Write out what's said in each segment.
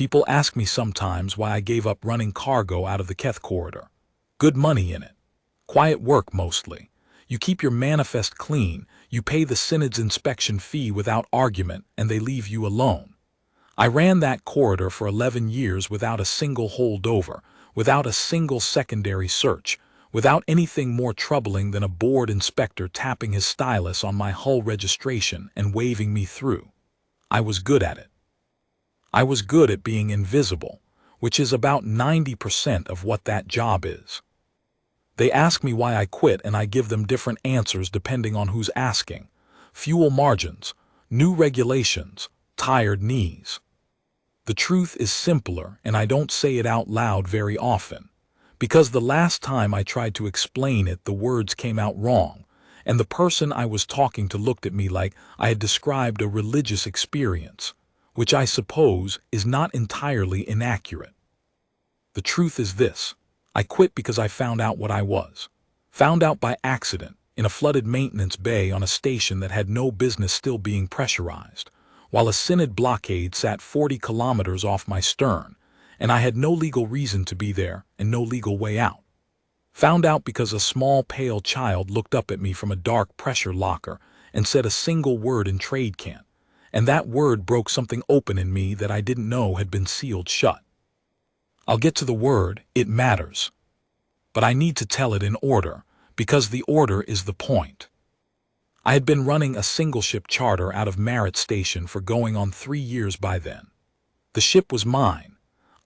People ask me sometimes why I gave up running cargo out of the Keth corridor. Good money in it. Quiet work mostly. You keep your manifest clean, you pay the synod's inspection fee without argument, and they leave you alone. I ran that corridor for 11 years without a single holdover, without a single secondary search, without anything more troubling than a board inspector tapping his stylus on my hull registration and waving me through. I was good at it. I was good at being invisible, which is about 90% of what that job is. They ask me why I quit, and I give them different answers depending on who's asking. Fuel margins, new regulations, tired knees. The truth is simpler, and I don't say it out loud very often, because the last time I tried to explain it, the words came out wrong, and the person I was talking to looked at me like I had described a religious experience, which I suppose is not entirely inaccurate. The truth is this. I quit because I found out what I was. Found out by accident, in a flooded maintenance bay on a station that had no business still being pressurized, while a synod blockade sat 40 kilometers off my stern, and I had no legal reason to be there and no legal way out. Found out because a small pale child looked up at me from a dark pressure locker and said a single word in trade cant, and that word broke something open in me that I didn't know had been sealed shut. I'll get to the word, it matters. But I need to tell it in order, because the order is the point. I had been running a single-ship charter out of Merritt Station for going on 3 years by then. The ship was mine,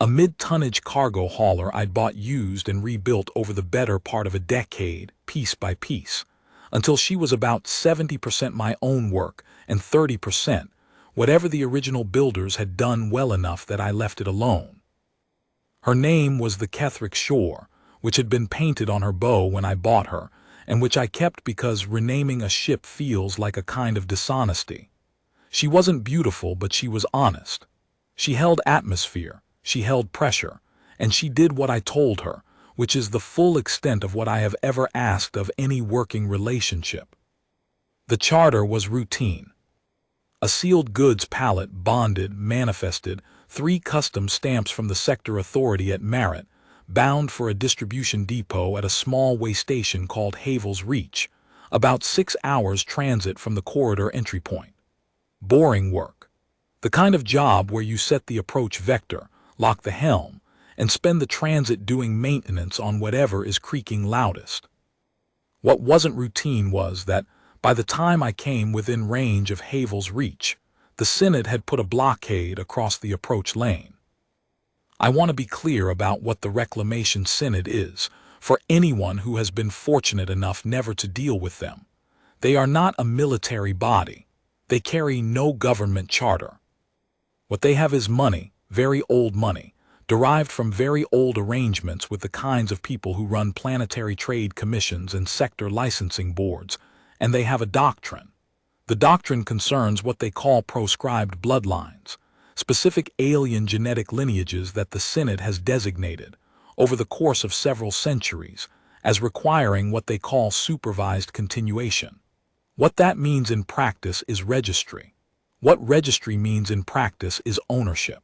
a mid-tonnage cargo hauler I'd bought used and rebuilt over the better part of a decade, piece by piece, until she was about 70% my own work and 30% whatever the original builders had done well enough that I left it alone. Her name was the Kethrick Shore, which had been painted on her bow when I bought her, and which I kept because renaming a ship feels like a kind of dishonesty. She wasn't beautiful, but she was honest. She held atmosphere, she held pressure, and she did what I told her, which is the full extent of what I have ever asked of any working relationship. The charter was routine. A sealed goods pallet, bonded, manifested, 3 custom stamps from the sector authority at Merritt, bound for a distribution depot at a small way station called Havel's Reach, about 6 hours transit from the corridor entry point. Boring work. The kind of job where you set the approach vector, lock the helm, and spend the transit doing maintenance on whatever is creaking loudest. What wasn't routine was that, by the time I came within range of Havel's Reach, the synod had put a blockade across the approach lane. I want to be clear about what the reclamation synod is, for anyone who has been fortunate enough never to deal with them. They are not a military body. They carry no government charter. What they have is money, very old money, derived from very old arrangements with the kinds of people who run planetary trade commissions and sector licensing boards, and they have a doctrine. The doctrine concerns what they call proscribed bloodlines, specific alien genetic lineages that the synod has designated, over the course of several centuries, as requiring what they call supervised continuation. What that means in practice is registry. What registry means in practice is ownership.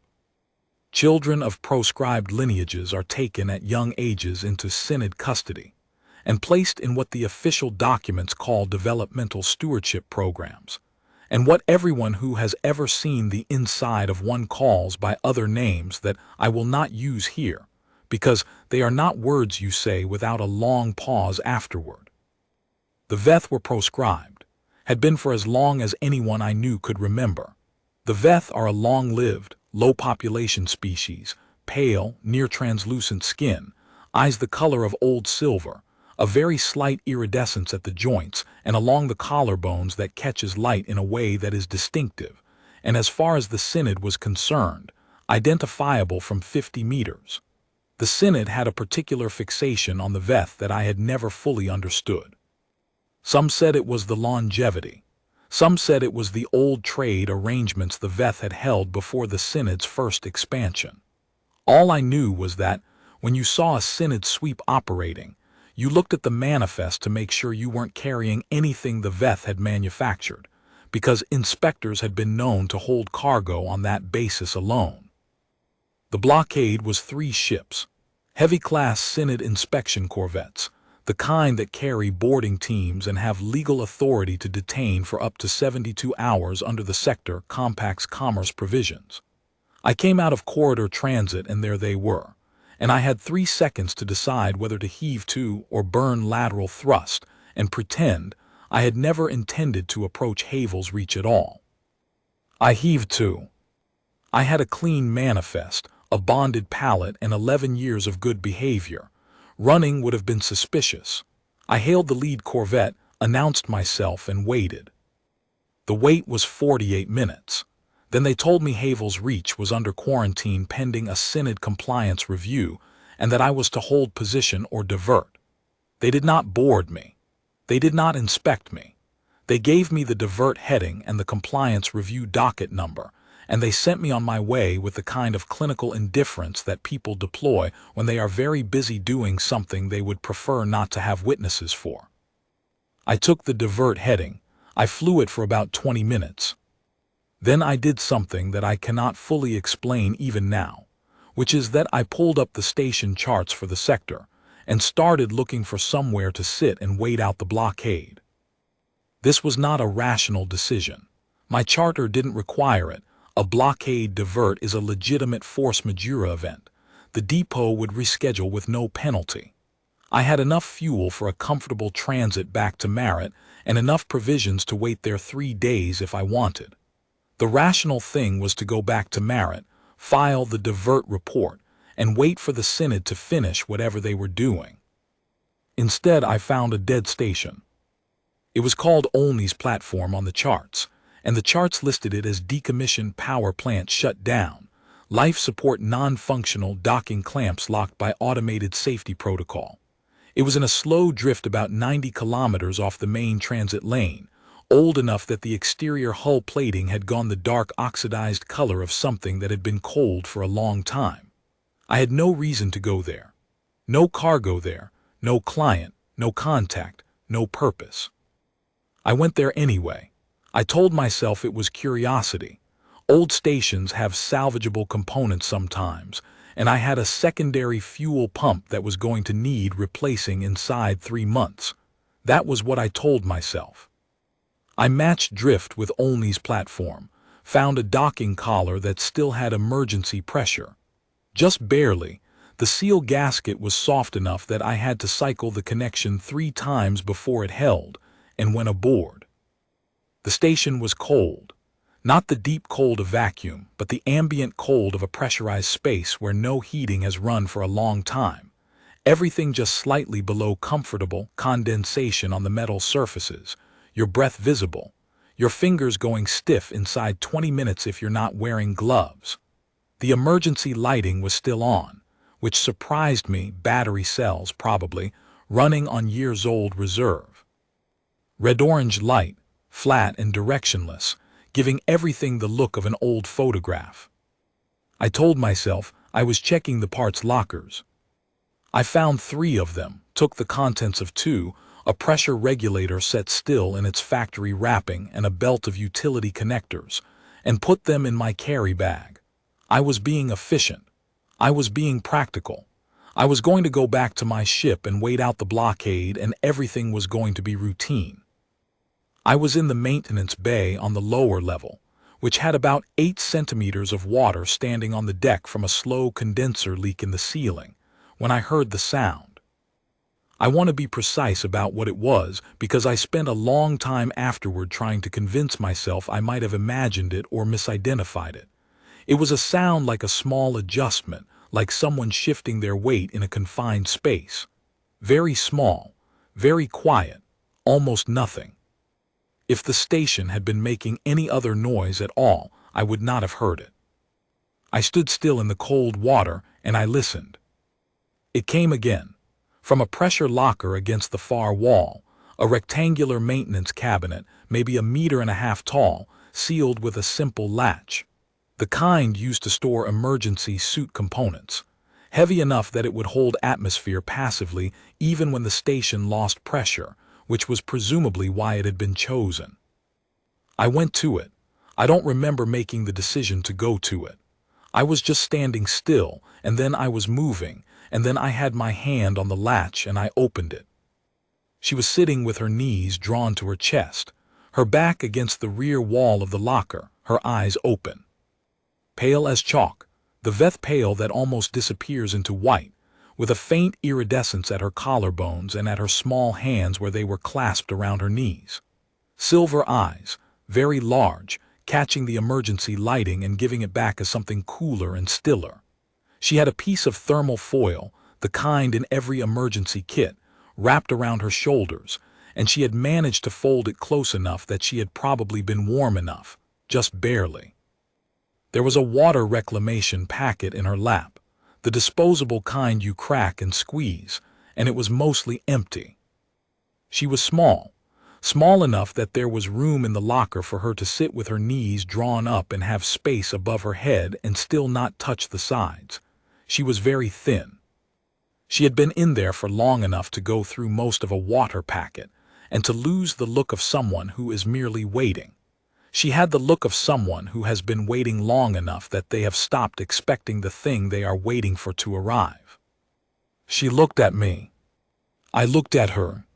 Children of proscribed lineages are taken at young ages into synod custody and placed in what the official documents call developmental stewardship programs, and what everyone who has ever seen the inside of one calls by other names that I will not use here, because they are not words you say without a long pause afterward. The Veth were proscribed, had been for as long as anyone I knew could remember. The Veth are a long-lived, low-population species, pale, near-translucent skin, eyes the color of old silver, a very slight iridescence at the joints and along the collarbones that catches light in a way that is distinctive, and as far as the synod was concerned, identifiable from 50 meters. The synod had a particular fixation on the Veth that I had never fully understood. Some said it was the longevity. Some said it was the old trade arrangements the Veth had held before the synod's first expansion. All I knew was that, when you saw a synod sweep operating, you looked at the manifest to make sure you weren't carrying anything the Veth had manufactured, because inspectors had been known to hold cargo on that basis alone. The blockade was 3 ships, heavy-class Synod inspection corvettes, the kind that carry boarding teams and have legal authority to detain for up to 72 hours under the Sector Compact's commerce provisions. I came out of corridor transit and there they were, and I had 3 seconds to decide whether to heave to or burn lateral thrust and pretend I had never intended to approach Havel's Reach at all. I heaved to. I had a clean manifest, a bonded pallet, and 11 years of good behavior. Running would have been suspicious. I hailed the lead corvette, announced myself, and waited. The wait was 48 minutes. Then they told me Havel's Reach was under quarantine pending a Synod compliance review and that I was to hold position or divert. They did not board me. They did not inspect me. They gave me the divert heading and the compliance review docket number, and they sent me on my way with the kind of clinical indifference that people deploy when they are very busy doing something they would prefer not to have witnesses for. I took the divert heading. I flew it for about 20 minutes. Then I did something that I cannot fully explain even now, which is that I pulled up the station charts for the sector and started looking for somewhere to sit and wait out the blockade. This was not a rational decision. My charter didn't require it. A blockade divert is a legitimate force majeure event. The depot would reschedule with no penalty. I had enough fuel for a comfortable transit back to Merritt and enough provisions to wait there 3 days if I wanted. The rational thing was to go back to Merritt, file the divert report, and wait for the Synod to finish whatever they were doing. Instead, I found a dead station. It was called Olney's Platform on the charts, and the charts listed it as decommissioned power plant shut down, life support non-functional docking clamps locked by automated safety protocol. It was in a slow drift about 90 kilometers off the main transit lane, old enough that the exterior hull plating had gone the dark oxidized color of something that had been cold for a long time. I had no reason to go there. No cargo there, no client, no contact, no purpose. I went there anyway. I told myself it was curiosity. Old stations have salvageable components sometimes, and I had a secondary fuel pump that was going to need replacing inside 3 months. That was what I told myself. I matched drift with Olney's Platform, found a docking collar that still had emergency pressure. Just barely. The seal gasket was soft enough that I had to cycle the connection 3 times before it held, and went aboard. The station was cold. Not the deep cold of vacuum, but the ambient cold of a pressurized space where no heating has run for a long time. Everything just slightly below comfortable, condensation on the metal surfaces, your breath visible, your fingers going stiff inside 20 minutes if you're not wearing gloves. The emergency lighting was still on, which surprised me, battery cells probably, running on years-old reserve. Red-orange light, flat and directionless, giving everything the look of an old photograph. I told myself I was checking the parts lockers. I found 3 of them, took the contents of 2, a pressure regulator set still in its factory wrapping and a belt of utility connectors, and put them in my carry bag. I was being efficient. I was being practical. I was going to go back to my ship and wait out the blockade, and everything was going to be routine. I was in the maintenance bay on the lower level, which had about 8 centimeters of water standing on the deck from a slow condenser leak in the ceiling, when I heard the sound. I want to be precise about what it was because I spent a long time afterward trying to convince myself I might have imagined it or misidentified it. It was a sound like a small adjustment, like someone shifting their weight in a confined space. Very small, very quiet, almost nothing. If the station had been making any other noise at all, I would not have heard it. I stood still in the cold water and I listened. It came again. From a pressure locker against the far wall, a rectangular maintenance cabinet, maybe 1.5 meters tall, sealed with a simple latch. The kind used to store emergency suit components, heavy enough that it would hold atmosphere passively even when the station lost pressure, which was presumably why it had been chosen. I went to it. I don't remember making the decision to go to it. I was just standing still, and then I was moving, and then I had my hand on the latch and I opened it. She was sitting with her knees drawn to her chest, her back against the rear wall of the locker, her eyes open. Pale as chalk, the Veth pale that almost disappears into white, with a faint iridescence at her collarbones and at her small hands where they were clasped around her knees. Silver eyes, very large, catching the emergency lighting and giving it back as something cooler and stiller. She had a piece of thermal foil, the kind in every emergency kit, wrapped around her shoulders, and she had managed to fold it close enough that she had probably been warm enough, just barely. There was a water reclamation packet in her lap, the disposable kind you crack and squeeze, and it was mostly empty. She was small enough that there was room in the locker for her to sit with her knees drawn up and have space above her head and still not touch the sides. She was very thin. She had been in there for long enough to go through most of a water packet and to lose the look of someone who is merely waiting. She had the look of someone who has been waiting long enough that they have stopped expecting the thing they are waiting for to arrive. She looked at me. I looked at her.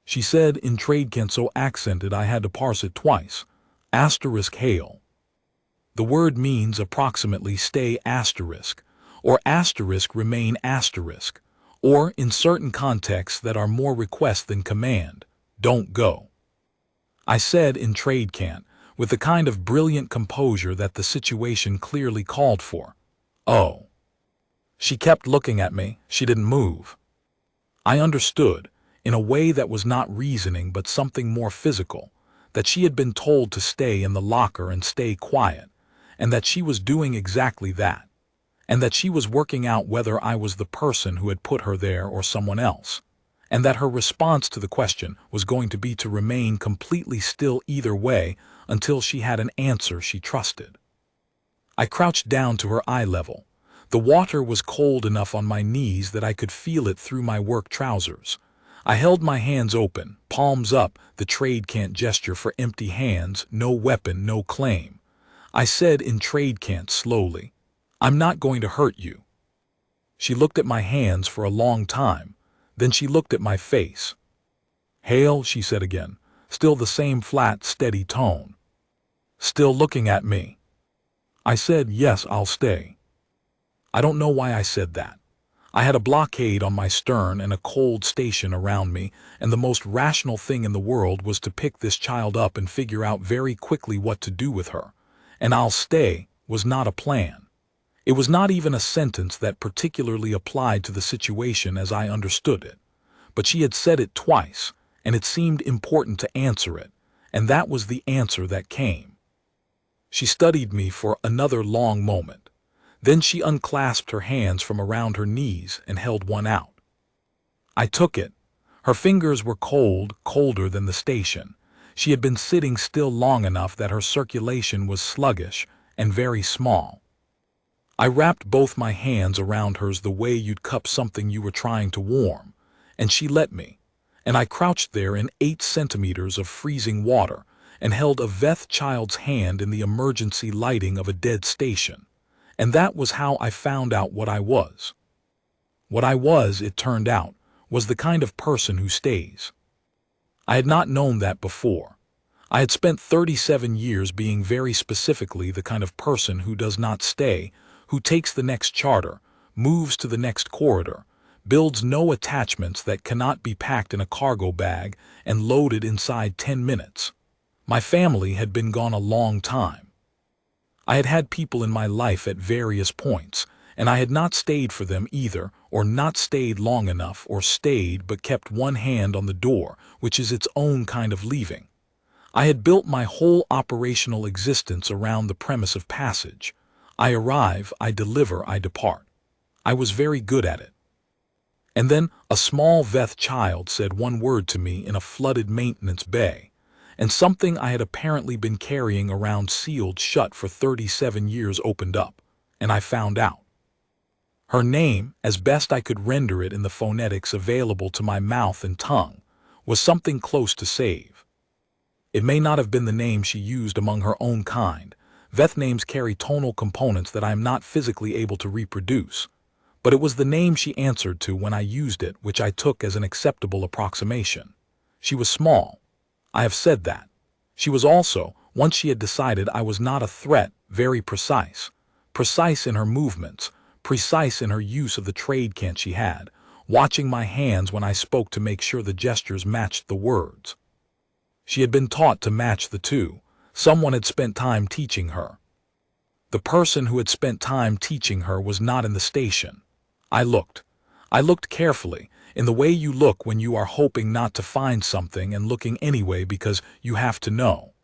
She said in Tradecant so accented I had to parse it twice. Hail. The word means approximately stay asterisk, or asterisk remain asterisk, or in certain contexts that are more request than command, don't go. I said in Tradecant, with the kind of brilliant composure that the situation clearly called for. Oh. She kept looking at me, she didn't move. I understood, in a way that was not reasoning but something more physical, that she had been told to stay in the locker and stay quiet, and that she was doing exactly that, and that she was working out whether I was the person who had put her there or someone else, and that her response to the question was going to be to remain completely still either way until she had an answer she trusted. I crouched down to her eye level. The water was cold enough on my knees that I could feel it through my work trousers. I held my hands open, palms up, the Tradecant gesture for empty hands, no weapon, no claim. I said in Tradecant slowly, I'm not going to hurt you. She looked at my hands for a long time, then she looked at my face. Hail, she said again, still the same flat, steady tone. Still looking at me. I said, yes, I'll stay. I don't know why I said that. I had a blockade on my stern and a cold station around me, and the most rational thing in the world was to pick this child up and figure out very quickly what to do with her. And I'll stay was not a plan. It was not even a sentence that particularly applied to the situation as I understood it. But she had said it twice, and it seemed important to answer it, and that was the answer that came. She studied me for another long moment. Then she unclasped her hands from around her knees and held one out. I took it. Her fingers were cold, colder than the station. She had been sitting still long enough that her circulation was sluggish and very small. I wrapped both my hands around hers the way you'd cup something you were trying to warm, and she let me, and I crouched there in 8 centimeters of freezing water and held a Veth child's hand in the emergency lighting of a dead station. And that was how I found out what I was. What I was, it turned out, was the kind of person who stays. I had not known that before. I had spent 37 years being very specifically the kind of person who does not stay, who takes the next charter, moves to the next corridor, builds no attachments that cannot be packed in a cargo bag and loaded inside 10 minutes. My family had been gone a long time. I had had people in my life at various points, and I had not stayed for them either, or not stayed long enough, or stayed but kept one hand on the door, which is its own kind of leaving. I had built my whole operational existence around the premise of passage. I arrive, I deliver, I depart. I was very good at it. And then a small Veth child said one word to me in a flooded maintenance bay, and something I had apparently been carrying around sealed shut for 37 years opened up, and I found out. Her name, as best I could render it in the phonetics available to my mouth and tongue, was something close to Save. It may not have been the name she used among her own kind. Veth names carry tonal components that I am not physically able to reproduce, but it was the name she answered to when I used it which I took as an acceptable approximation. She was small. I have said that. She was also, once she had decided I was not a threat, very precise. Precise in her movements, precise in her use of the trade cant she had, watching my hands when I spoke to make sure the gestures matched the words. She had been taught to match the two. Someone had spent time teaching her. The person who had spent time teaching her was not in the station. I looked. I looked carefully, in the way you look when you are hoping not to find something and looking anyway because you have to know.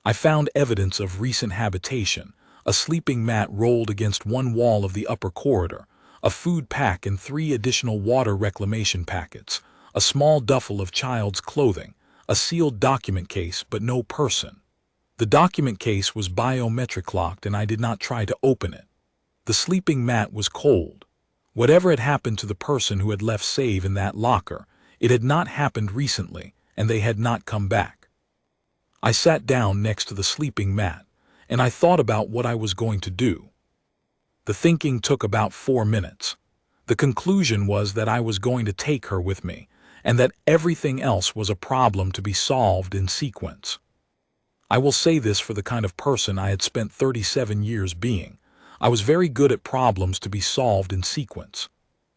I found evidence of recent habitation, a sleeping mat rolled against one wall of the upper corridor, a food pack and 3 additional water reclamation packets, a small duffel of child's clothing, a sealed document case but no person. The document case was biometric locked and I did not try to open it. The sleeping mat was cold. Whatever had happened to the person who had left save in that locker, it had not happened recently and they had not come back. I sat down next to the sleeping mat and I thought about what I was going to do. The thinking took about 4 minutes. The conclusion was that I was going to take her with me and that everything else was a problem to be solved in sequence. I will say this for the kind of person I had spent 37 years being. I was very good at problems to be solved in sequence.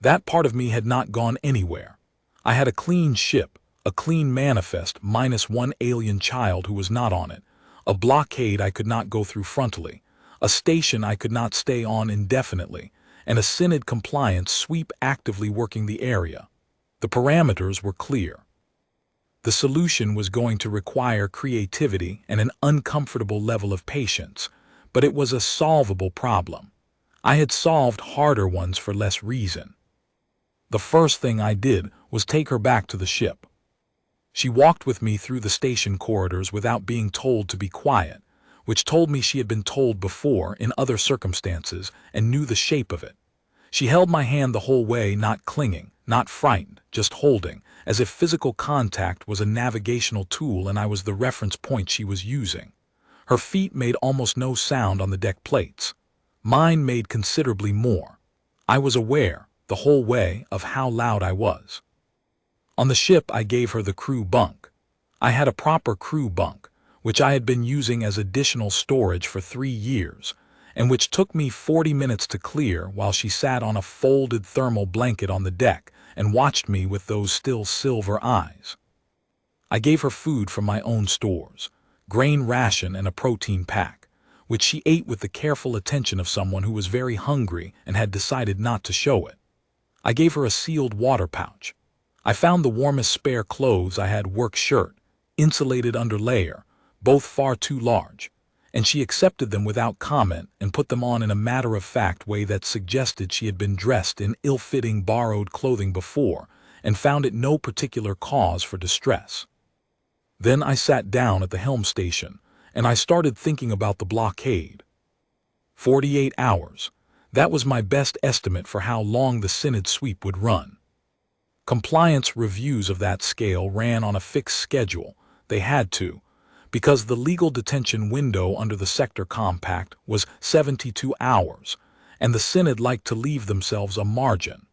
That part of me had not gone anywhere. I had a clean ship, a clean manifest minus one alien child who was not on it, a blockade I could not go through frontally, a station I could not stay on indefinitely, and a synod compliance sweep actively working the area. The parameters were clear. The solution was going to require creativity and an uncomfortable level of patience, but it was a solvable problem. I had solved harder ones for less reason. The first thing I did was take her back to the ship. She walked with me through the station corridors without being told to be quiet, which told me she had been told before in other circumstances and knew the shape of it. She held my hand the whole way, not clinging, not frightened, just holding, as if physical contact was a navigational tool and I was the reference point she was using. Her feet made almost no sound on the deck plates. Mine made considerably more. I was aware, the whole way, of how loud I was. On the ship I gave her the crew bunk. I had a proper crew bunk, which I had been using as additional storage for 3 years, and which took me 40 minutes to clear while she sat on a folded thermal blanket on the deck and watched me with those still silver eyes. I gave her food from my own stores, grain ration and a protein pack, which she ate with the careful attention of someone who was very hungry and had decided not to show it. I gave her a sealed water pouch. I found the warmest spare clothes I had, work shirt, insulated underlayer, both far too large, and she accepted them without comment and put them on in a matter-of-fact way that suggested she had been dressed in ill-fitting borrowed clothing before and found it no particular cause for distress. Then I sat down at the helm station and I started thinking about the blockade. 48 hours. That was my best estimate for how long the synod sweep would run. Compliance reviews of that scale ran on a fixed schedule. They had to, because the legal detention window under the sector compact was 72 hours, and the synod liked to leave themselves a margin,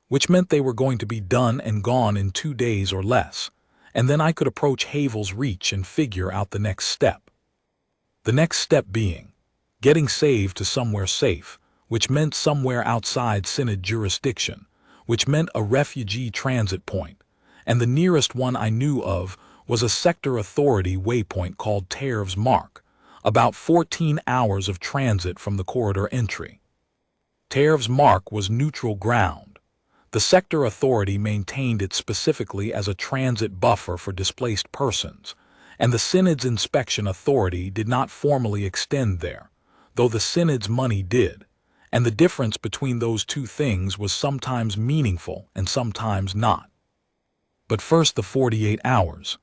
which meant they were going to be done and gone in 2 days or less, and then I could approach Havel's Reach and figure out the next step. The next step being getting saved to somewhere safe, which meant somewhere outside synod jurisdiction, which meant a refugee transit point, and the nearest one I knew of was a sector authority waypoint called Tariff's Mark, about 14 hours of transit from the corridor entry. Tariff's Mark was neutral ground. The sector authority maintained it specifically as a transit buffer for displaced persons, and the synod's inspection authority did not formally extend there, though the synod's money did, and the difference between those two things was sometimes meaningful and sometimes not. But first, the 48 hours.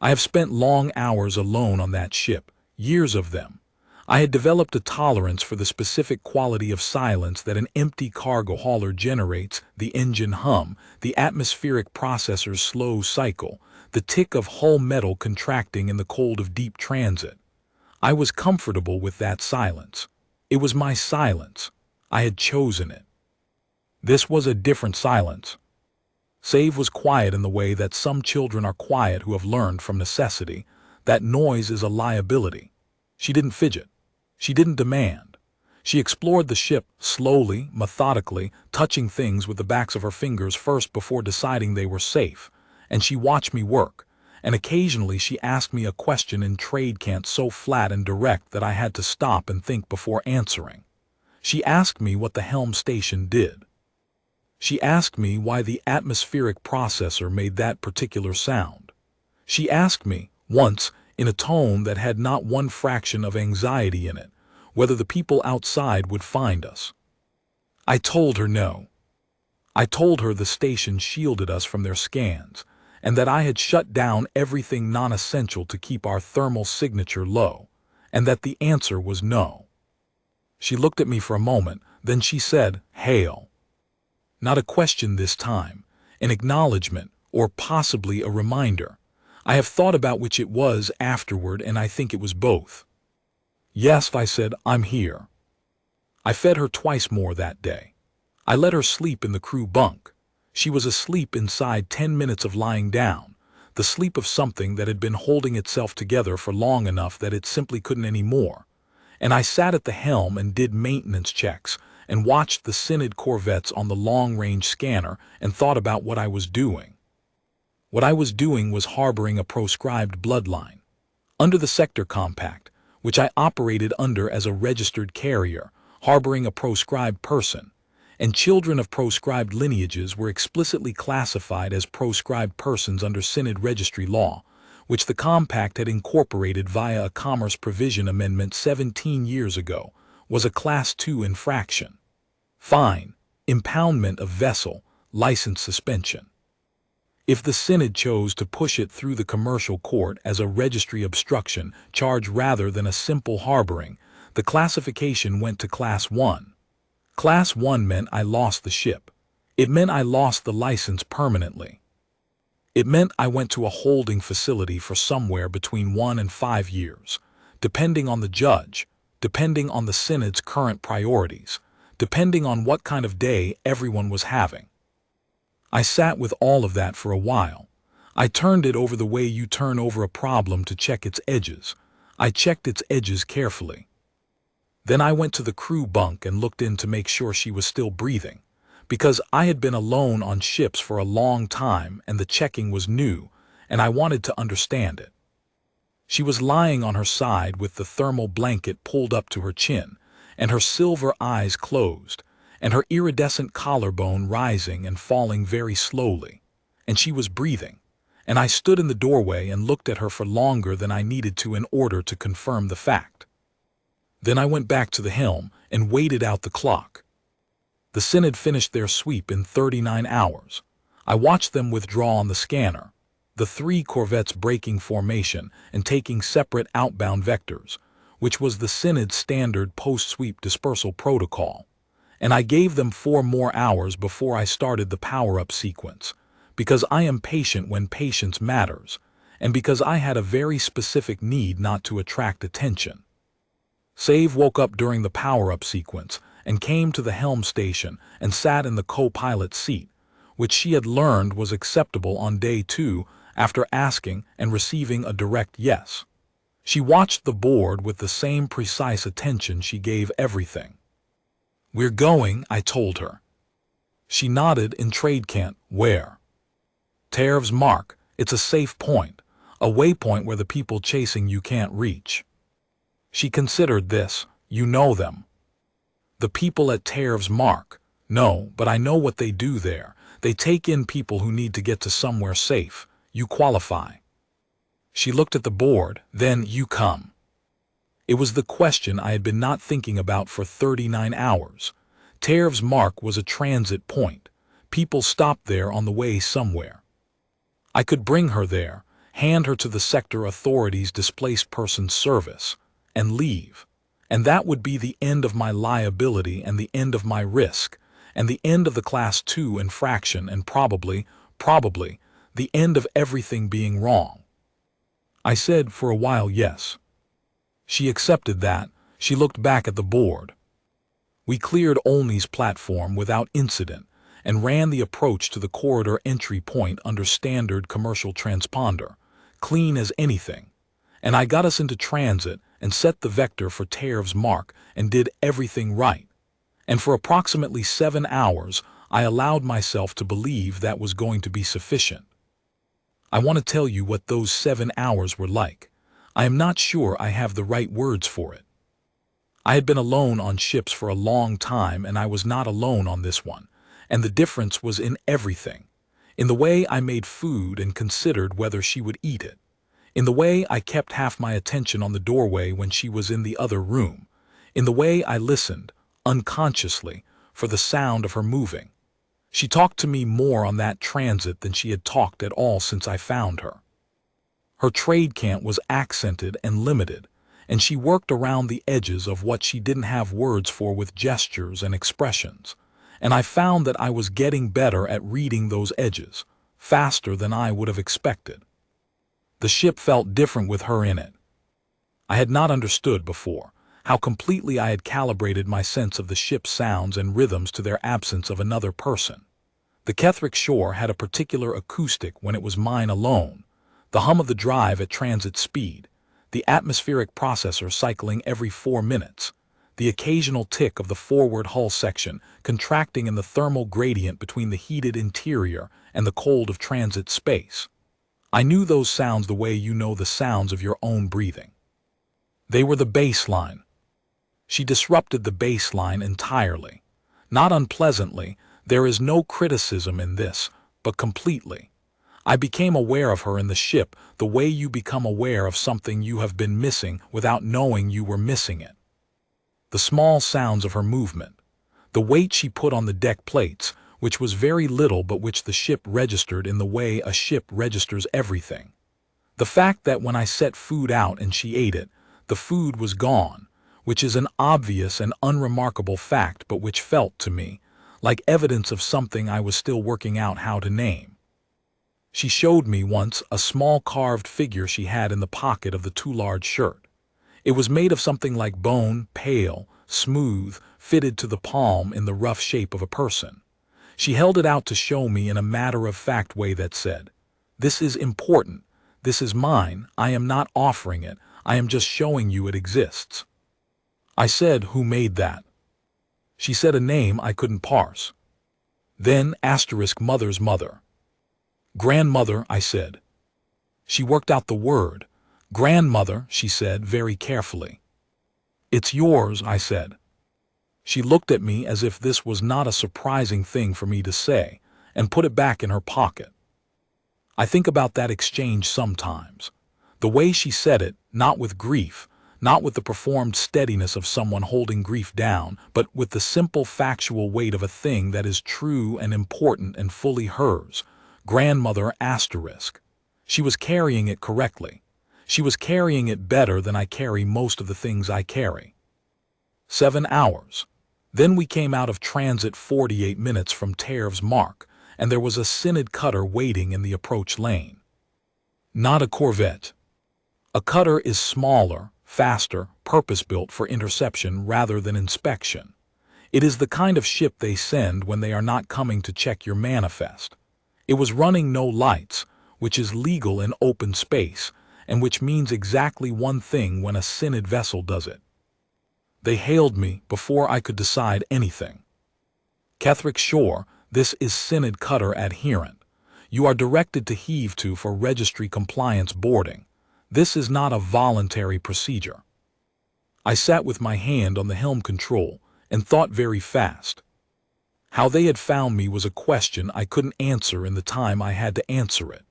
I have spent long hours alone on that ship, years of them. I had developed a tolerance for the specific quality of silence that an empty cargo hauler generates, the engine hum, the atmospheric processor's slow cycle, the tick of hull metal contracting in the cold of deep transit. I was comfortable with that silence. It was my silence. I had chosen it. This was a different silence. Save was quiet in the way that some children are quiet who have learned from necessity that noise is a liability. She didn't fidget. She didn't demand. She explored the ship slowly, methodically, touching things with the backs of her fingers first before deciding they were safe, and she watched me work, and occasionally she asked me a question in trade cant so flat and direct that I had to stop and think before answering. She asked me what the helm station did. She asked me why the atmospheric processor made that particular sound. She asked me, once, in a tone that had not one fraction of anxiety in it, whether the people outside would find us. I told her no. I told her the station shielded us from their scans, and that I had shut down everything non-essential to keep our thermal signature low, and that the answer was no. She looked at me for a moment, then she said, "Hail." Not a question this time, an acknowledgement, or possibly a reminder. I have thought about which it was afterward, and I think it was both. "Yes," I said, "I'm here." I fed her twice more that day. I let her sleep in the crew bunk. She was asleep inside 10 minutes of lying down, the sleep of something that had been holding itself together for long enough that it simply couldn't anymore. And I sat at the helm and did maintenance checks, and watched the Synod corvettes on the long-range scanner and thought about what I was doing. What I was doing was harboring a proscribed bloodline. Under the sector compact, which I operated under as a registered carrier, harboring a proscribed person, and children of proscribed lineages were explicitly classified as proscribed persons under Synod registry law, which the compact had incorporated via a Commerce Provision Amendment 17 years ago, was a Class 2 infraction. Fine, impoundment of vessel, license suspension. If the Synod chose to push it through the commercial court as a registry obstruction charge rather than a simple harboring, the classification went to Class 1. Class 1 meant I lost the ship. It meant I lost the license permanently. It meant I went to a holding facility for somewhere between 1 and 5 years, depending on the judge, depending on the Synod's current priorities, depending on what kind of day everyone was having. I sat with all of that for a while. I turned it over the way you turn over a problem to check its edges. I checked its edges carefully. Then I went to the crew bunk and looked in to make sure she was still breathing, because I had been alone on ships for a long time and the checking was new, and I wanted to understand it. She was lying on her side with the thermal blanket pulled up to her chin, and her silver eyes closed, and her iridescent collarbone rising and falling very slowly, and she was breathing, and I stood in the doorway and looked at her for longer than I needed to in order to confirm the fact. Then I went back to the helm and waited out the clock. The Synod finished their sweep in 39 hours. I watched them withdraw on the scanner, the 3 corvettes breaking formation and taking separate outbound vectors, which was the Synod's standard post-sweep dispersal protocol, and I gave them 4 more hours before I started the power-up sequence, because I am patient when patience matters, and because I had a very specific need not to attract attention. Save woke up during the power-up sequence and came to the helm station and sat in the co-pilot seat, which she had learned was acceptable on day 2 after asking and receiving a direct yes. She watched the board with the same precise attention she gave everything. "We're going," I told her. She nodded in trade cant. "Where?" "Terv's Mark. It's a safe point, a waypoint where the people chasing you can't reach." She considered this. "You know them." "The people at Terv's Mark? No, but I know what they do there. They take in people who need to get to somewhere safe. You qualify." She looked at the board. "Then you come." It was the question I had been not thinking about for 39 hours. Terv's Mark was a transit point. People stopped there on the way somewhere. I could bring her there, hand her to the sector authorities' displaced persons service, and leave. And that would be the end of my liability and the end of my risk, and the end of the Class 2 infraction, and probably, the end of everything being wrong. I said for a while yes. She accepted that. She looked back at the board. We cleared Olney's platform without incident and ran the approach to the corridor entry point under standard commercial transponder, clean as anything. And I got us into transit and set the vector for Tariff's mark and did everything right. And for approximately 7 hours, I allowed myself to believe that was going to be sufficient. I want to tell you what those 7 hours were like. I am not sure I have the right words for it. I had been alone on ships for a long time, and I was not alone on this one, and the difference was in everything. In the way I made food and considered whether she would eat it. In the way I kept half my attention on the doorway when she was in the other room. In the way I listened, unconsciously, for the sound of her moving. She talked to me more on that transit than she had talked at all since I found her. Her trade cant was accented and limited, and she worked around the edges of what she didn't have words for with gestures and expressions. And I found that I was getting better at reading those edges, faster than I would have expected. The ship felt different with her in it. I had not understood before how completely I had calibrated my sense of the ship's sounds and rhythms to their absence of another person. The Kethrick shore had a particular acoustic when it was mine alone, the hum of the drive at transit speed, the atmospheric processor cycling every 4 minutes, the occasional tick of the forward hull section contracting in the thermal gradient between the heated interior and the cold of transit space. I knew those sounds the way you know the sounds of your own breathing. They were the baseline. She disrupted the baseline entirely. Not unpleasantly, there is no criticism in this, but completely. I became aware of her in the ship the way you become aware of something you have been missing without knowing you were missing it. The small sounds of her movement, the weight she put on the deck plates, which was very little but which the ship registered in the way a ship registers everything. The fact that when I set food out and she ate it, the food was gone, which is an obvious and unremarkable fact but which felt to me like evidence of something I was still working out how to name. She showed me once a small carved figure she had in the pocket of the too large shirt. It was made of something like bone, pale, smooth, fitted to the palm in the rough shape of a person. She held it out to show me in a matter-of-fact way that said, "This is important. This is mine. I am not offering it. I am just showing you it exists." I said, "Who made that?" She said a name I couldn't parse. Then *mother's mother. "Grandmother," I said. She worked out the word. "Grandmother," she said very carefully. "It's yours," I said. She looked at me as if this was not a surprising thing for me to say, and put it back in her pocket. I think about that exchange sometimes. The way she said it, not with grief, not with the performed steadiness of someone holding grief down, but with the simple factual weight of a thing that is true and important and fully hers. Grandmother *. She was carrying it correctly. She was carrying it better than I carry most of the things I carry. 7 hours. Then we came out of transit 48 minutes from Tariff's mark, and there was a Synod cutter waiting in the approach lane. Not a corvette. A cutter is smaller, faster, purpose-built for interception rather than inspection. It is the kind of ship they send when they are not coming to check your manifest. It was running no lights, which is legal in open space, and which means exactly one thing when a Synod vessel does it. They hailed me before I could decide anything. "Kethrick Shore, this is Synod cutter adherent. You are directed to heave to for registry compliance boarding. This is not a voluntary procedure." I sat with my hand on the helm control and thought very fast. How they had found me was a question I couldn't answer in the time I had to answer it.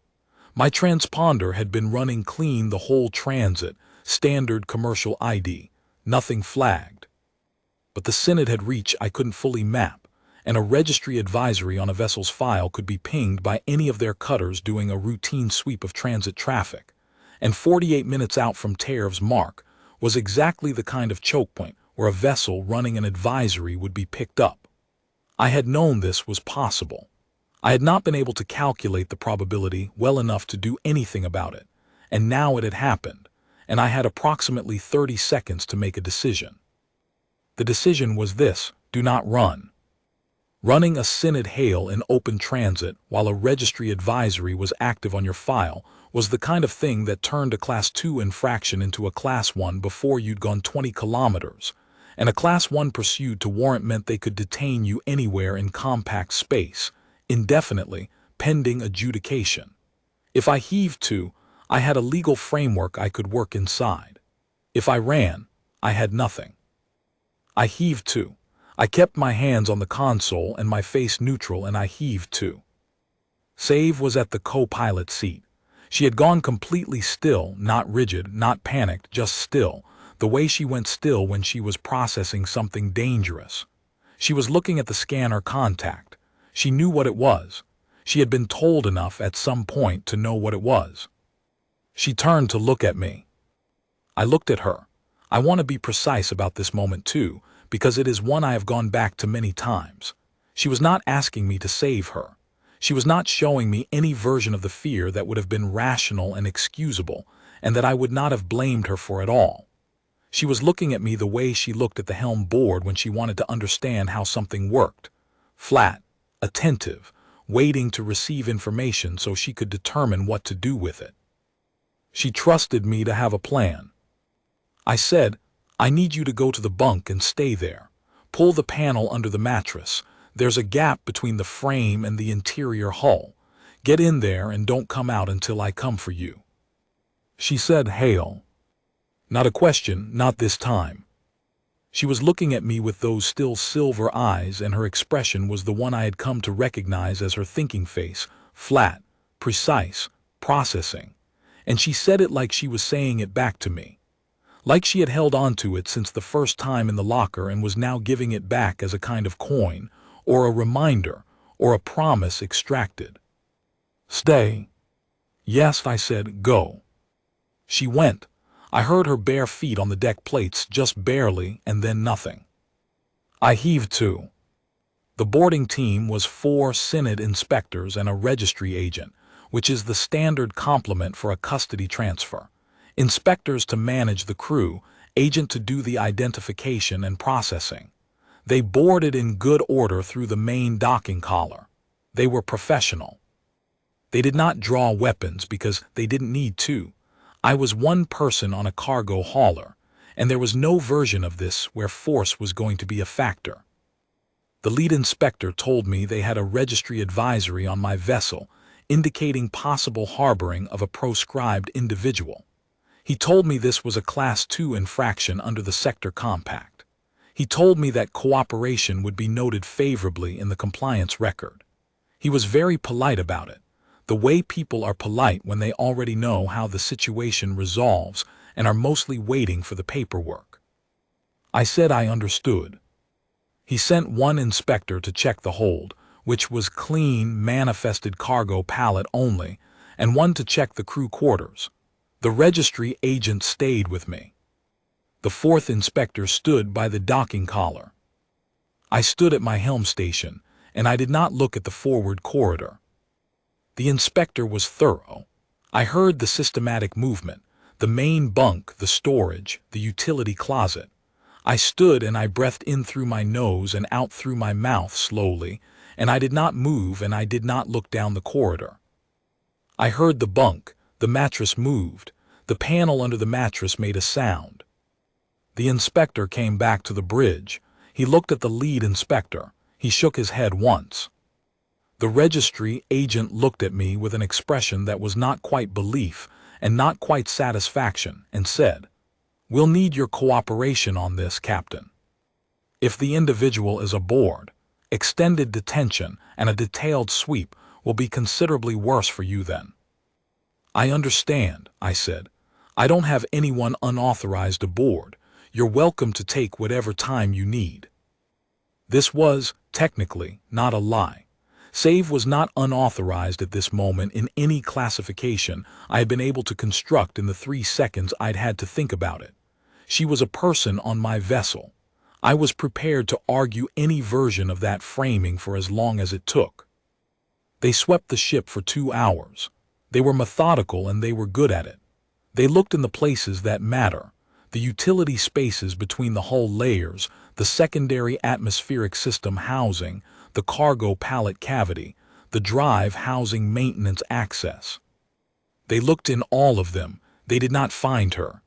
My transponder had been running clean the whole transit, standard commercial ID, nothing flagged. But the Synod had reached I couldn't fully map, and a registry advisory on a vessel's file could be pinged by any of their cutters doing a routine sweep of transit traffic, and 48 minutes out from Tariff's mark was exactly the kind of choke point where a vessel running an advisory would be picked up. I had known this was possible. I had not been able to calculate the probability well enough to do anything about it, and now it had happened, and I had approximately 30 seconds to make a decision. The decision was this: do not run. Running a Synod Hail in open transit while a registry advisory was active on your file was the kind of thing that turned a Class 2 infraction into a Class 1 before you'd gone 20 kilometers, and a Class 1 pursued to warrant meant they could detain you anywhere in compact space, indefinitely, pending adjudication. If I heaved to, I had a legal framework I could work inside. If I ran, I had nothing. I heaved to. I kept my hands on the console and my face neutral, and I heaved to. Save was at the co-pilot seat. She had gone completely still, not rigid, not panicked, just still, the way she went still when she was processing something dangerous. She was looking at the scanner contact. She knew what it was. She had been told enough at some point to know what it was. She turned to look at me. I looked at her. I want to be precise about this moment too, because it is one I have gone back to many times. She was not asking me to save her. She was not showing me any version of the fear that would have been rational and excusable, and that I would not have blamed her for at all. She was looking at me the way she looked at the helm board when she wanted to understand how something worked. Flat, attentive, waiting to receive information so she could determine what to do with it. She trusted me to have a plan. I said, I need you to go to the bunk and stay there. Pull the panel under the mattress. There's a gap between the frame and the interior hull. Get in there and don't come out until I come for you. She said, "Hail." Not a question, not this time. She was looking at me with those still silver eyes, and her expression was the one I had come to recognize as her thinking face, flat, precise, processing. And she said it like she was saying it back to me. Like she had held on to it since the first time in the locker and was now giving it back as a kind of coin, or a reminder, or a promise extracted. Stay. Yes, I said, go. She went. I heard her bare feet on the deck plates, just barely, and then nothing. I heaved to. The boarding team was 4 Synod inspectors and a registry agent, which is the standard complement for a custody transfer. Inspectors to manage the crew, agent to do the identification and processing. They boarded in good order through the main docking collar. They were professional. They did not draw weapons because they didn't need to. I was one person on a cargo hauler, and there was no version of this where force was going to be a factor. The lead inspector told me they had a registry advisory on my vessel, indicating possible harboring of a proscribed individual. He told me this was a Class 2 infraction under the sector compact. He told me that cooperation would be noted favorably in the compliance record. He was very polite about it, the way people are polite when they already know how the situation resolves and are mostly waiting for the paperwork. I said I understood. He sent one inspector to check the hold, which was clean, manifested cargo pallet only, and one to check the crew quarters. The registry agent stayed with me. The 4th inspector stood by the docking collar. I stood at my helm station, and I did not look at the forward corridor. The inspector was thorough. I heard the systematic movement, the main bunk, the storage, the utility closet. I stood and I breathed in through my nose and out through my mouth slowly, and I did not move and I did not look down the corridor. I heard the bunk, the mattress moved, the panel under the mattress made a sound. The inspector came back to the bridge. He looked at the lead inspector. He shook his head once. The registry agent looked at me with an expression that was not quite belief and not quite satisfaction and said, "We'll need your cooperation on this, Captain. If the individual is aboard, extended detention and a detailed sweep will be considerably worse for you then." "I understand," I said. "I don't have anyone unauthorized aboard. You're welcome to take whatever time you need." This was, technically, not a lie. Save was not unauthorized at this moment in any classification I had been able to construct in the 3 seconds I'd had to think about it. She was a person on my vessel. I was prepared to argue any version of that framing for as long as it took. They swept the ship for 2 hours. They were methodical and they were good at it. They looked in the places that matter, the utility spaces between the hull layers, the secondary atmospheric system housing, the cargo pallet cavity, the drive housing maintenance access. They looked in all of them. They did not find her.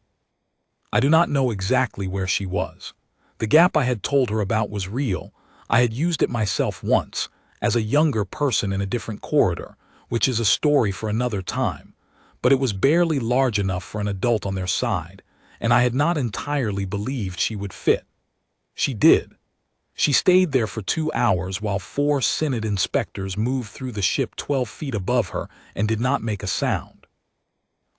I do not know exactly where she was. The gap I had told her about was real. I had used it myself once, as a younger person in a different corridor, which is a story for another time, but it was barely large enough for an adult on their side, and I had not entirely believed she would fit. She did. She stayed there for 2 hours while 4 Synod inspectors moved through the ship 12 feet above her and did not make a sound.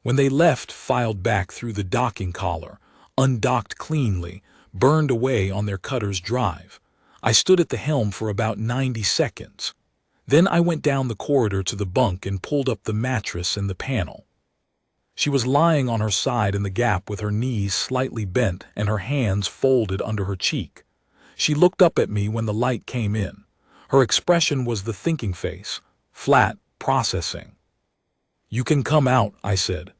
When they left, filed back through the docking collar, undocked cleanly, burned away on their cutter's drive. I stood at the helm for about 90 seconds. Then I went down the corridor to the bunk and pulled up the mattress and the panel. She was lying on her side in the gap with her knees slightly bent and her hands folded under her cheek. She looked up at me when the light came in. Her expression was the thinking face, flat, processing. "You can come out," I said.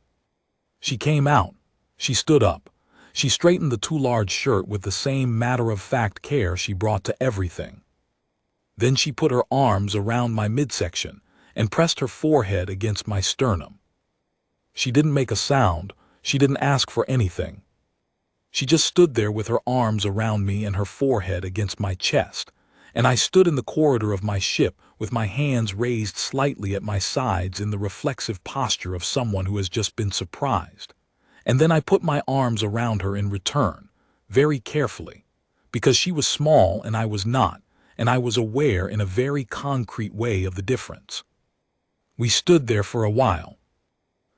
She came out. She stood up. She straightened the too large shirt with the same matter-of-fact care she brought to everything. Then she put her arms around my midsection and pressed her forehead against my sternum. She didn't make a sound. She didn't ask for anything. She just stood there with her arms around me and her forehead against my chest, and I stood in the corridor of my ship with my hands raised slightly at my sides in the reflexive posture of someone who has just been surprised. And then I put my arms around her in return, very carefully, because she was small and I was not, and I was aware in a very concrete way of the difference. We stood there for a while.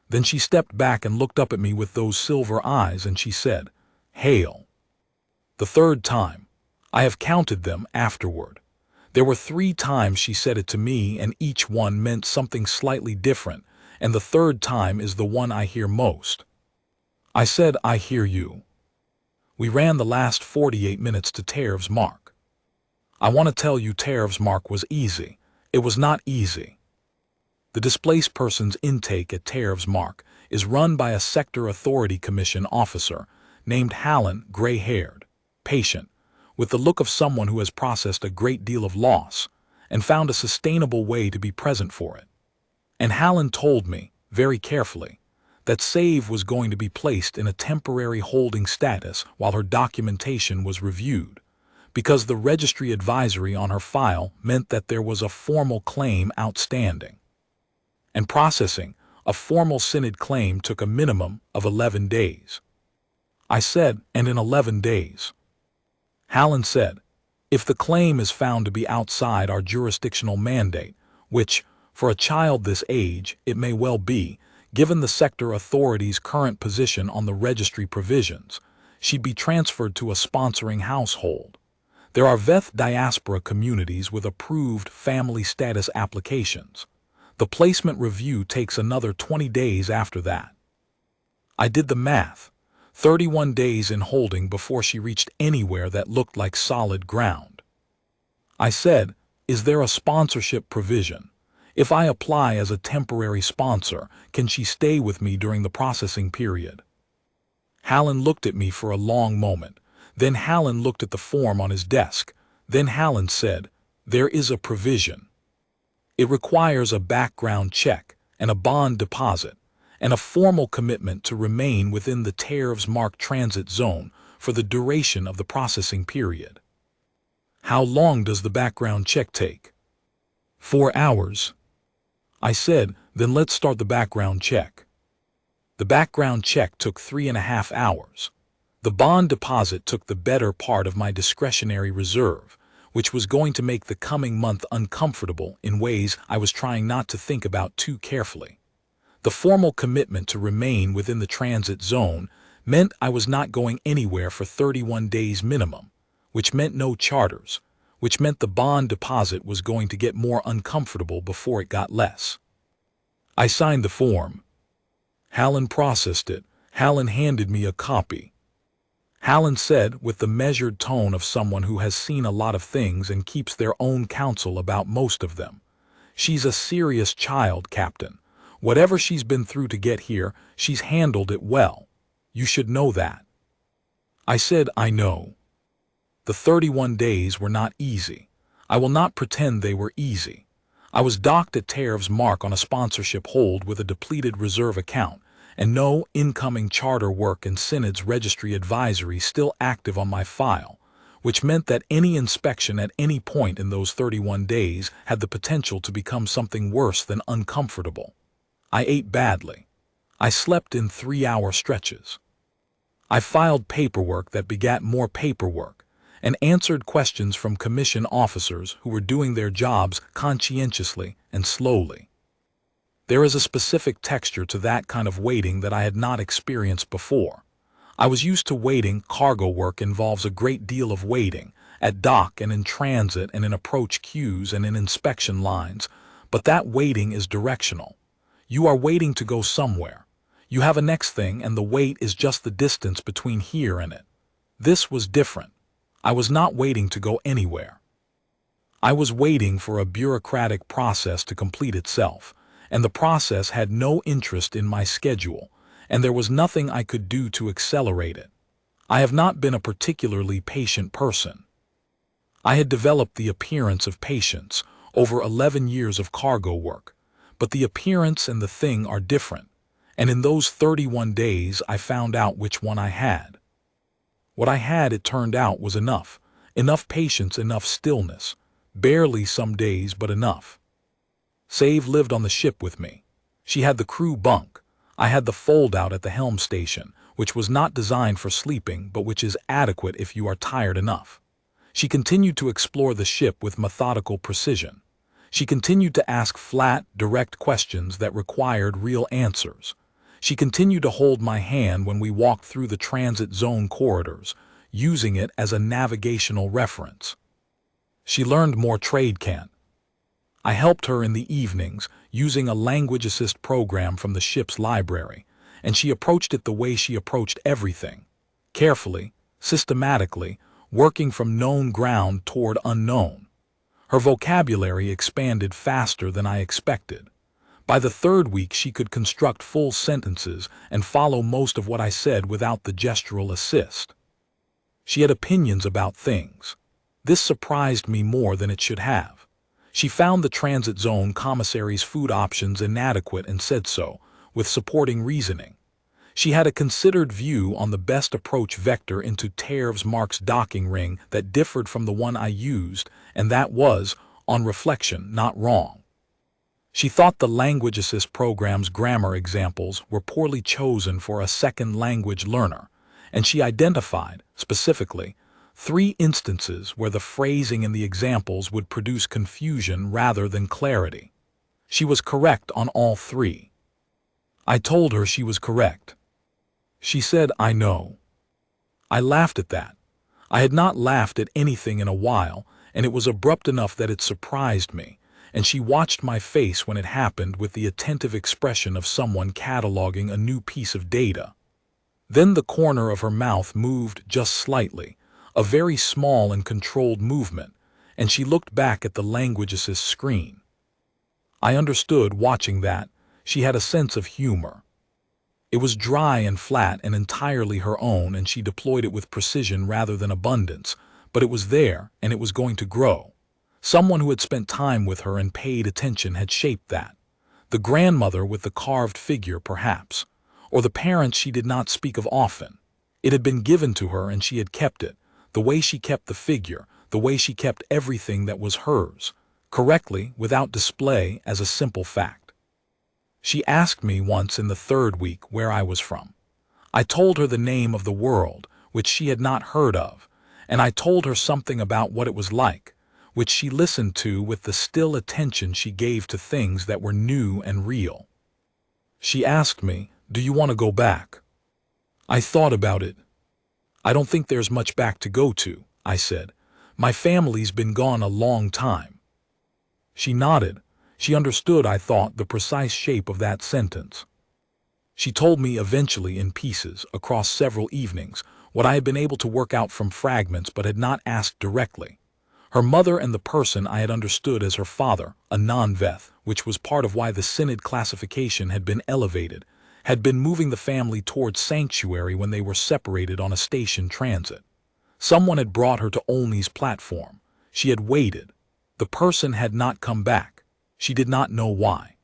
Then she stepped back and looked up at me with those silver eyes and she said, "Hail." The third time. I have counted them afterward. There were 3 times she said it to me and each one meant something slightly different, and the third time is the one I hear most. I said, "I hear you." We ran the last 48 minutes to Tariff's Mark. I want to tell you Tariff's Mark was easy. It was not easy. The displaced person's intake at Tariff's Mark is run by a Sector Authority Commission officer named Hallen, gray-haired, patient, with the look of someone who has processed a great deal of loss and found a sustainable way to be present for it. And Hallen told me, very carefully, that Save was going to be placed in a temporary holding status while her documentation was reviewed, because the registry advisory on her file meant that there was a formal claim outstanding. And processing a formal Synod claim took a minimum of 11 days. I said, "And in 11 days?" Hallen said, "If the claim is found to be outside our jurisdictional mandate, which, for a child this age, it may well be, given the sector authority's current position on the registry provisions, she'd be transferred to a sponsoring household. There are VETH diaspora communities with approved family status applications. The placement review takes another 20 days after that." I did the math. 31 days in holding before she reached anywhere that looked like solid ground. I said, "Is there a sponsorship provision? If I apply as a temporary sponsor, can she stay with me during the processing period?" Hallen looked at me for a long moment. Then Hallen looked at the form on his desk. Then Hallen said, "There is a provision. It requires a background check and a bond deposit and a formal commitment to remain within the Tariff's Mark transit zone for the duration of the processing period." "How long does the background check take?" 4 hours. I said, "Then let's start the background check." The background check took 3.5 hours. The bond deposit took the better part of my discretionary reserve, which was going to make the coming month uncomfortable in ways I was trying not to think about too carefully. The formal commitment to remain within the transit zone meant I was not going anywhere for 31 days minimum, which meant no charters, which meant the bond deposit was going to get more uncomfortable before it got less. I signed the form. Hallen processed it. Hallen handed me a copy. Hallen said, with the measured tone of someone who has seen a lot of things and keeps their own counsel about most of them, "She's a serious child, Captain. Whatever she's been through to get here, she's handled it well. You should know that." I said, "I know. The 31 days were not easy. I will not pretend they were easy. I was docked at Tariff's mark on a sponsorship hold with a depleted reserve account, and no incoming charter work and Synod's registry advisory still active on my file, which meant that any inspection at any point in those 31 days had the potential to become something worse than uncomfortable. I ate badly. I slept in 3-hour stretches. I filed paperwork that begat more paperwork, and answered questions from commission officers who were doing their jobs conscientiously and slowly. There is a specific texture to that kind of waiting that I had not experienced before. I was used to waiting. Cargo work involves a great deal of waiting, at dock and in transit and in approach queues and in inspection lines, but that waiting is directional. You are waiting to go somewhere. You have a next thing, and the wait is just the distance between here and it. This was different. I was not waiting to go anywhere. I was waiting for a bureaucratic process to complete itself, and the process had no interest in my schedule, and there was nothing I could do to accelerate it. I have not been a particularly patient person. I had developed the appearance of patience over 11 years of cargo work, but the appearance and the thing are different, and in those 31 days I found out which one I had. What I had, it turned out, was enough patience, enough stillness, barely some days, but enough. Save lived on the ship with me. She had the crew bunk. I had the fold-out at the helm station, which was not designed for sleeping, but which is adequate if you are tired enough. She continued to explore the ship with methodical precision. She continued to ask flat, direct questions that required real answers. She continued to hold my hand when we walked through the transit zone corridors, using it as a navigational reference. She learned more trade can't. I helped her in the evenings, using a language assist program from the ship's library, and she approached it the way she approached everything, carefully, systematically, working from known ground toward unknown. Her vocabulary expanded faster than I expected. By the 3rd week she could construct full sentences and follow most of what I said without the gestural assist. She had opinions about things. This surprised me more than it should have. She found the transit zone commissary's food options inadequate and said so, with supporting reasoning. She had a considered view on the best approach vector into Tariff's Mark's docking ring that differed from the one I used, and that was, on reflection, not wrong. She thought the language assist program's grammar examples were poorly chosen for a second language learner, and she identified, specifically, 3 instances where the phrasing in the examples would produce confusion rather than clarity. She was correct on all 3. I told her she was correct. She said, "I know." I laughed at that. I had not laughed at anything in a while, and it was abrupt enough that it surprised me, and she watched my face when it happened with the attentive expression of someone cataloging a new piece of data. Then the corner of her mouth moved just slightly, a very small and controlled movement, and she looked back at the language assist screen. I understood, watching that, she had a sense of humor. It was dry and flat and entirely her own, and she deployed it with precision rather than abundance, but it was there, and it was going to grow. Someone who had spent time with her and paid attention had shaped that. The grandmother with the carved figure, perhaps, or the parents she did not speak of often. It had been given to her and she had kept it, the way she kept the figure, the way she kept everything that was hers, correctly, without display, as a simple fact. She asked me once in the 3rd week where I was from. I told her the name of the world, which she had not heard of, and I told her something about what it was like, which she listened to with the still attention she gave to things that were new and real. She asked me, "Do you want to go back?" I thought about it. "I don't think there's much back to go to," I said. "My family's been gone a long time." She nodded. She understood, I thought, the precise shape of that sentence. She told me eventually in pieces, across several evenings, what I had been able to work out from fragments but had not asked directly. Her mother and the person I had understood as her father, a non-Veth, which was part of why the Synod classification had been elevated, had been moving the family towards sanctuary when they were separated on a station transit. Someone had brought her to Olney's platform. She had waited. The person had not come back. She did not know why.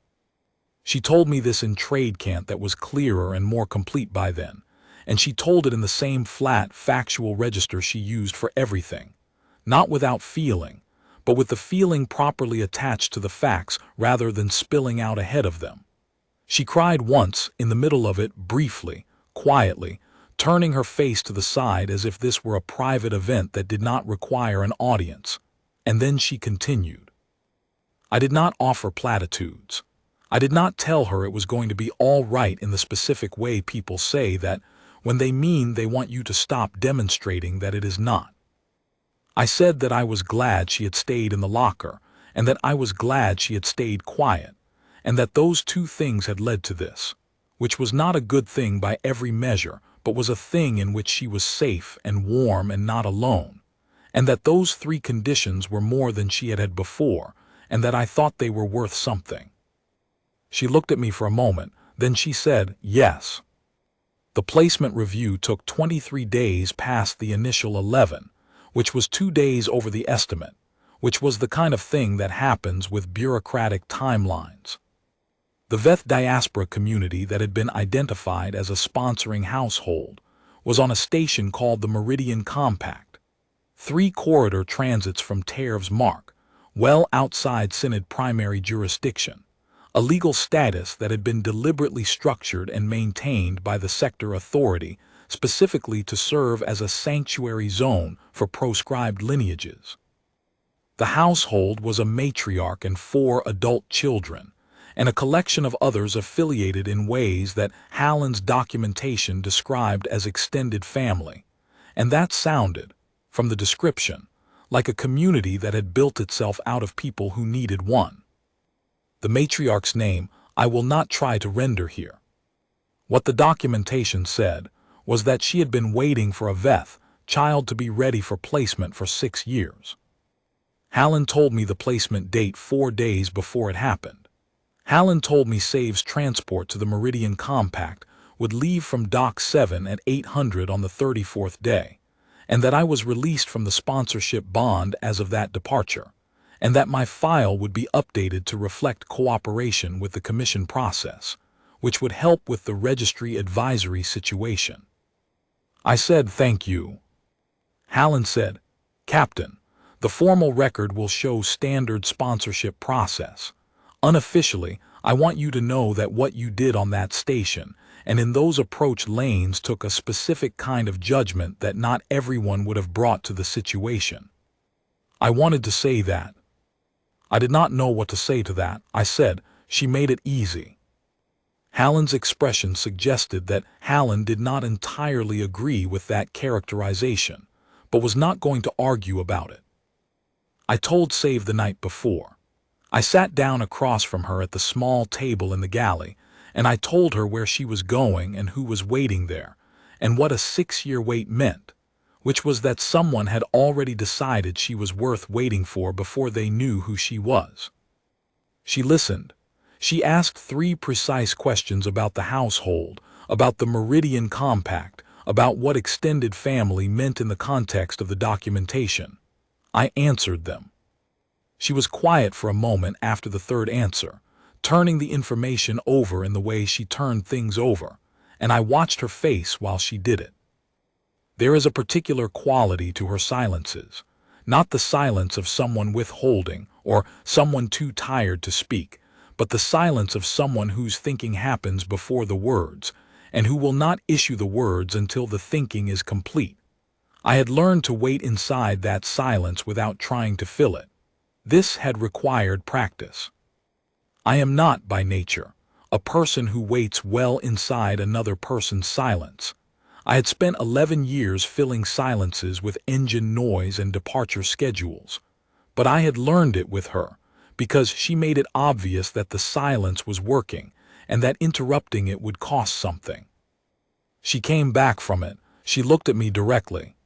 She told me this in trade cant that was clearer and more complete by then, and she told it in the same flat, factual register she used for everything. Not without feeling, but with the feeling properly attached to the facts rather than spilling out ahead of them. She cried once, in the middle of it, briefly, quietly, turning her face to the side as if this were a private event that did not require an audience. And then she continued. I did not offer platitudes. I did not tell her it was going to be all right in the specific way people say that when they mean they want you to stop demonstrating that it is not. I said that I was glad she had stayed in the locker, and that I was glad she had stayed quiet, and that those two things had led to this, which was not a good thing by every measure, but was a thing in which she was safe and warm and not alone, and that those three conditions were more than she had had before, and that I thought they were worth something. She looked at me for a moment, then she said, yes. The placement review took 23 days past the initial 11, which was 2 days over the estimate, which was the kind of thing that happens with bureaucratic timelines. The Veth diaspora community that had been identified as a sponsoring household was on a station called the Meridian Compact, 3 corridor transits from Terv's Mark, well outside Synod primary jurisdiction, a legal status that had been deliberately structured and maintained by the sector authority specifically to serve as a sanctuary zone for proscribed lineages. The household was a matriarch and 4 adult children, and a collection of others affiliated in ways that Hallen's documentation described as extended family, and that sounded, from the description, like a community that had built itself out of people who needed one. The matriarch's name I will not try to render here. What the documentation said was that she had been waiting for a Veth child to be ready for placement for 6 years. Hallen told me the placement date 4 days before it happened. Hallen told me Save's transport to the Meridian Compact would leave from Dock 7 at 800 on the 34th day, and that I was released from the sponsorship bond as of that departure, and that my file would be updated to reflect cooperation with the commission process, which would help with the registry advisory situation. I said, thank you. Hallen said, Captain, the formal record will show standard sponsorship process. Unofficially, I want you to know that what you did on that station and in those approach lanes took a specific kind of judgment that not everyone would have brought to the situation. I wanted to say that. I did not know what to say to that. I said, she made it easy. Hallen's expression suggested that Hallen did not entirely agree with that characterization, but was not going to argue about it. I told Save the night before. I sat down across from her at the small table in the galley, and I told her where she was going and who was waiting there, and what a 6-year wait meant, which was that someone had already decided she was worth waiting for before they knew who she was. She listened. She asked 3 precise questions about the household, about the Meridian Compact, about what extended family meant in the context of the documentation. I answered them. She was quiet for a moment after the 3rd answer, turning the information over in the way she turned things over, and I watched her face while she did it. There is a particular quality to her silences, not the silence of someone withholding or someone too tired to speak, but the silence of someone whose thinking happens before the words, and who will not issue the words until the thinking is complete. I had learned to wait inside that silence without trying to fill it. This had required practice. I am not, by nature, a person who waits well inside another person's silence. I had spent 11 years filling silences with engine noise and departure schedules, but I had learned it with her, because she made it obvious that the silence was working and that interrupting it would cost something. She came back from it. She looked at me directly.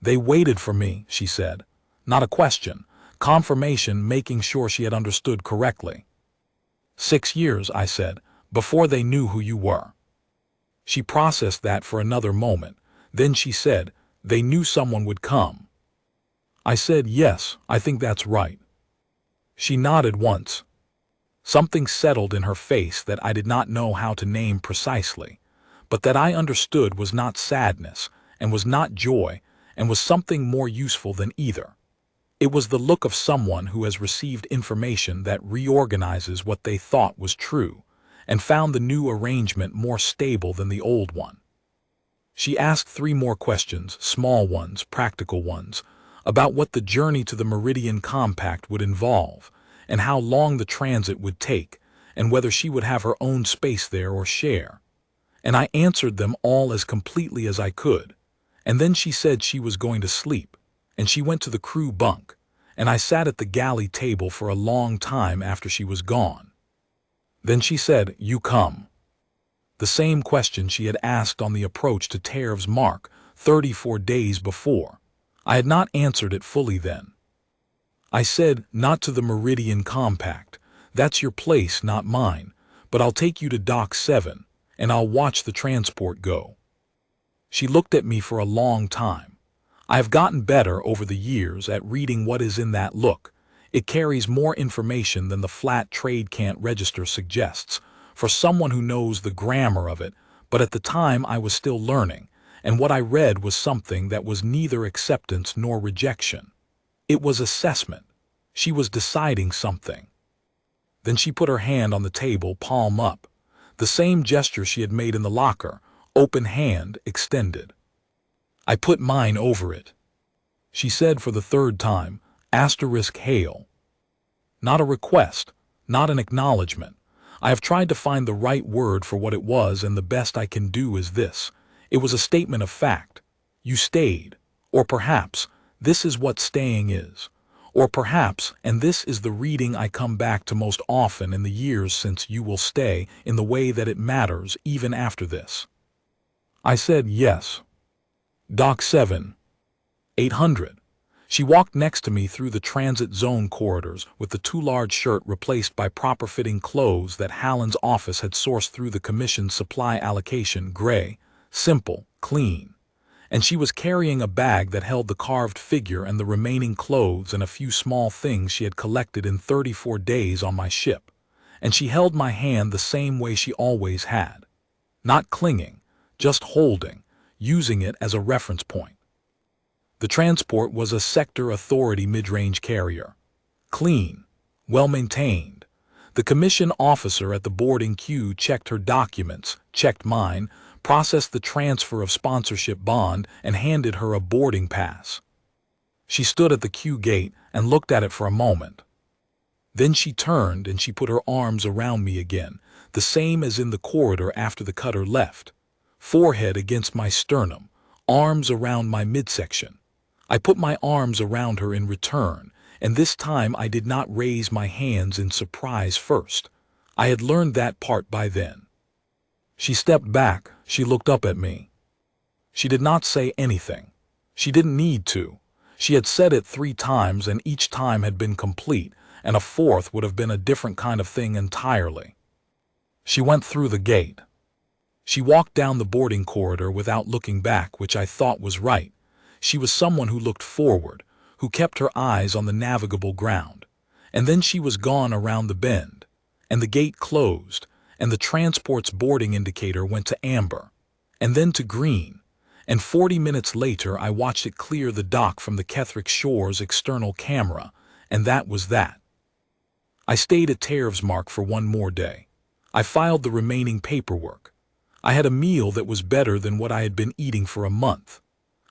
They waited for me, she said. Not a question. Confirmation, making sure she had understood correctly. 6 years, I said, before they knew who you were. She processed that for another moment. Then she said, they knew someone would come. I said, yes, I think that's right. She nodded once. Something settled in her face that I did not know how to name precisely, but that I understood was not sadness, and was not joy, and was something more useful than either. It was the look of someone who has received information that reorganizes what they thought was true, and found the new arrangement more stable than the old one. She asked 3 more questions, small ones, practical ones, about what the journey to the Meridian Compact would involve, and how long the transit would take, and whether she would have her own space there or share. And I answered them all as completely as I could. And then she said she was going to sleep, and she went to the crew bunk, and I sat at the galley table for a long time after she was gone. Then she said, you come. The same question she had asked on the approach to Terv's Mark 34 days before. I had not answered it fully then. I said, not to the Meridian Compact. That's your place, not mine, but I'll take you to Dock 7, and I'll watch the transport go. She looked at me for a long time. I have gotten better over the years at reading what is in that look. It carries more information than the flat trade cant register suggests, for someone who knows the grammar of it, but at the time I was still learning, and what I read was something that was neither acceptance nor rejection. It was assessment. She was deciding something. Then she put her hand on the table, palm up. The same gesture she had made in the locker, open hand extended. I put mine over it. She said for the 3rd time, *hail. Not a request, not an acknowledgement. I have tried to find the right word for what it was, and the best I can do is this. It was a statement of fact. You stayed. Or perhaps, this is what staying is. Or perhaps, and this is the reading I come back to most often in the years since, you will stay in the way that it matters even after this. I said yes. Dock 7. 800. She walked next to me through the transit zone corridors with the too large shirt replaced by proper-fitting clothes that Hallen's office had sourced through the commission's supply allocation, gray, simple, clean. And she was carrying a bag that held the carved figure and the remaining clothes and a few small things she had collected in 34 days on my ship. And she held my hand the same way she always had. Not clinging, just holding, using it as a reference point. The transport was a Sector Authority mid-range carrier. Clean, well-maintained. The commission officer at the boarding queue checked her documents, checked mine, processed the transfer of sponsorship bond, and handed her a boarding pass. She stood at the queue gate and looked at it for a moment. Then she turned and she put her arms around me again, the same as in the corridor after the cutter left. Forehead against my sternum, arms around my midsection. I put my arms around her in return, and this time I did not raise my hands in surprise first. I had learned that part by then. She stepped back, she looked up at me. She did not say anything. She didn't need to. She had said it 3 times, and each time had been complete, and a 4th would have been a different kind of thing entirely. She went through the gate. She walked down the boarding corridor without looking back, which I thought was right. She was someone who looked forward, who kept her eyes on the navigable ground. And then she was gone around the bend, and the gate closed, and the transport's boarding indicator went to amber, and then to green, and 40 minutes later I watched it clear the dock from the Kethrick Shore's external camera, and that was that. I stayed at Terv's Mark for 1 more day. I filed the remaining paperwork. I had a meal that was better than what I had been eating for a month.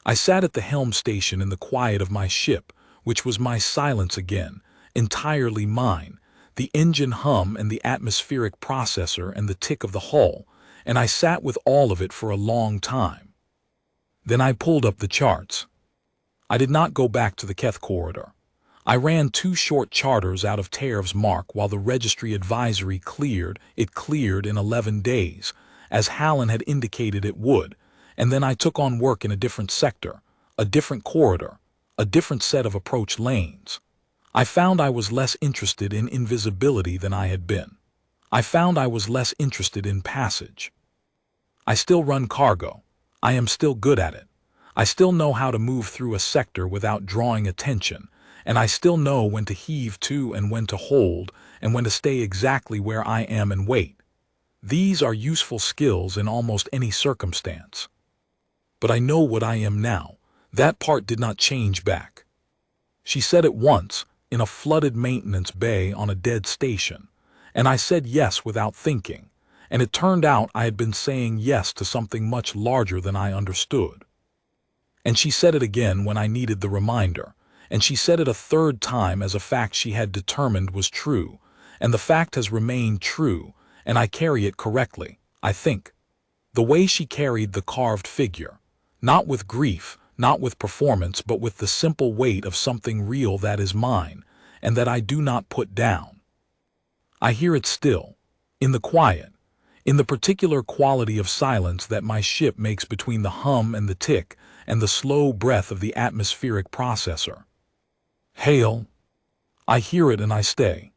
I sat at the helm station in the quiet of my ship, which was my silence again, entirely mine, the engine hum and the atmospheric processor and the tick of the hull, and I sat with all of it for a long time. Then I pulled up the charts. I did not go back to the Keth corridor. I ran 2 short charters out of Terv's Mark while the registry advisory cleared. It cleared in 11 days, as Hallen had indicated it would, and then I took on work in a different sector, a different corridor. a different set of approach lanes. I found I was less interested in invisibility than I had been. I found I was less interested in passage. I still run cargo. I am still good at it. I still know how to move through a sector without drawing attention, and I still know when to heave to and when to hold, and when to stay exactly where I am and wait. These are useful skills in almost any circumstance. But I know what I am now. That part did not change back. She said it once, in a flooded maintenance bay on a dead station, and I said yes without thinking, and it turned out I had been saying yes to something much larger than I understood. And she said it again when I needed the reminder, and she said it a third time as a fact she had determined was true, and the fact has remained true, and I carry it correctly, I think. The way she carried the carved figure, not with grief, not with performance, but with the simple weight of something real that is mine, and that I do not put down. I hear it still, in the quiet, in the particular quality of silence that my ship makes between the hum and the tick and the slow breath of the atmospheric processor. Hail! I hear it and I stay.